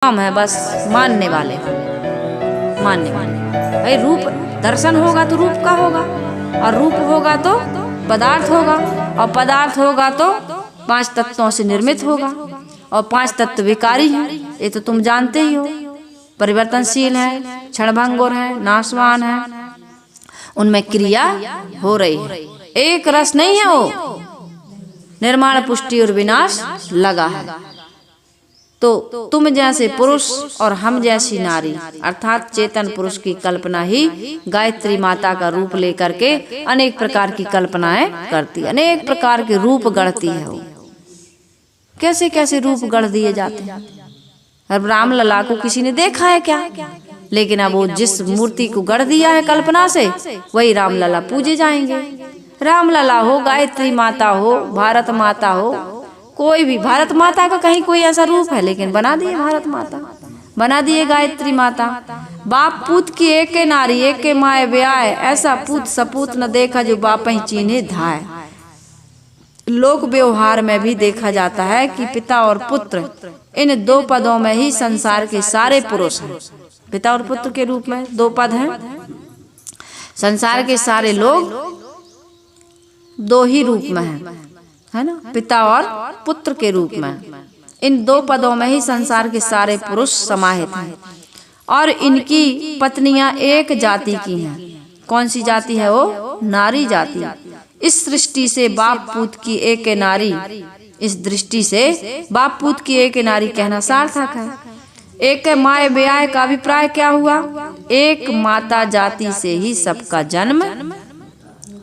काम है, बस मानने वाले भाई। रूप दर्शन होगा तो रूप का होगा, और रूप होगा तो पदार्थ होगा, और पदार्थ होगा तो 5 तत्वों से निर्मित होगा, और 5 तत्व विकारी हैं, ये तो तुम जानते ही हो। परिवर्तनशील है, क्षणभंगुर है, नाशवान है, उनमें क्रिया हो रही है, एक रस नहीं है वो, निर्माण पुष्टि और विनाश लगा है। तो तुम जैसे पुरुष और हम जैसी नारी अर्थात चेतन पुरुष की कल्पना ही गायत्री माता का रूप लेकर के अनेक प्रकार की कल्पनाएं करती, अनेक प्रकार के रूप गढ़ती है वो। कैसे कैसे रूप गढ़ दिए जाते हैं। अब रामलला को किसी ने देखा है क्या? लेकिन अब वो जिस मूर्ति को गढ़ दिया है कल्पना से, वही रामलला पूजे जाएंगे। रामलला हो, गायत्री माता हो, भारत माता हो, कोई भी, भारत माता का कहीं कोई ऐसा रूप है? लेकिन बना दिए भारत माता, बना दिए गायत्री माता। बाप पूत की एक नारी एक माए ब्याह, ऐसा पूत सपूत न देखा जो बाप ही चीन्हे धाय। लोक व्यवहार में भी देखा जाता है कि पिता और पुत्र, इन 2 पदों में ही संसार के सारे पुरुष हैं। पिता और पुत्र के रूप में 2 पद हैं। संसार के सारे लोग 2 ही रूप में हैं, है ना, पिता और पुत्र के रूप में। इन 2 पदों में ही संसार के सारे पुरुष समाहित हैं, और इनकी पत्नियां एक जाति की हैं। कौन सी जाति है वो? नारी जाति। इस सृष्टि से बाप पूत की एक नारी, इस दृष्टि से बाप पूत की एक नारी कहना सार्थक है। एक माए ब्याह का अभिप्राय क्या हुआ? एक माता जाति से ही सबका जन्म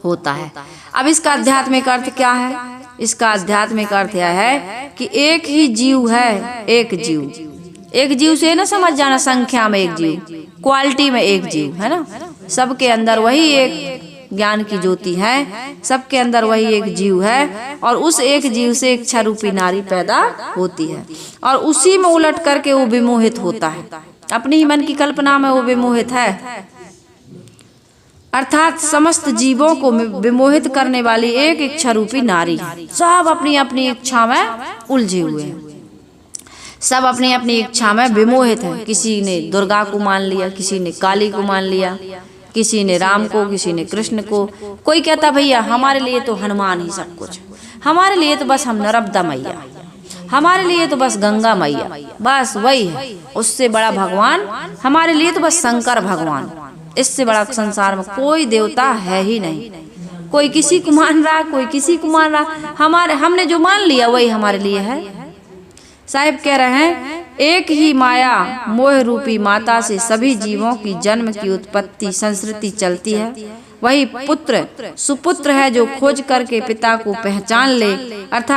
होता है। अब इसका आध्यात्मिक अर्थ क्या है? इसका आध्यात्मिक अर्थ यह है कि एक ही जीव है, एक जीव। एक जीव से न समझ जाना संख्या में एक जीव, क्वालिटी में एक जीव, है ना। सबके अंदर वही एक ज्ञान की ज्योति है, सबके अंदर वही एक जीव है, और उस एक जीव से इच्छा रूपी नारी पैदा होती है, और उसी में उलट करके वो विमोहित होता है। अपनी ही मन की कल्पना में वो विमोहित है, अर्थात समस्त जीवों को विमोहित करने वाली एक इच्छा रूपी नारी। सब अपनी अपनी इच्छा में उलझे हुए हैं, सब अपनी अपनी इच्छा में विमोहित है। किसी ने दुर्गा को मान लिया, किसी ने काली को मान लिया, किसी ने राम को, किसी ने कृष्ण को। कोई कहता भैया हमारे लिए तो हनुमान ही सब कुछ, हमारे लिए तो बस हम नर्मदा मैया, हमारे लिए तो बस गंगा मैया, बस वही है। उससे बड़ा भगवान हमारे लिए तो बस शंकर भगवान, इससे बड़ा संसार में कोई देवता है ही नहीं। कोई किसी को मान रहा, कोई किसी को मान रहा, हमने जो मान लिया वही हमारे लिए है। साहिब कह रहे हैं, एक ही माया मोह रूपी माता से सभी जीवों की जन्म की उत्पत्ति संस्कृति चलती है। वही पुत्र सुपुत्र है जो खोज करके पिता को पहचान ले, अर्थात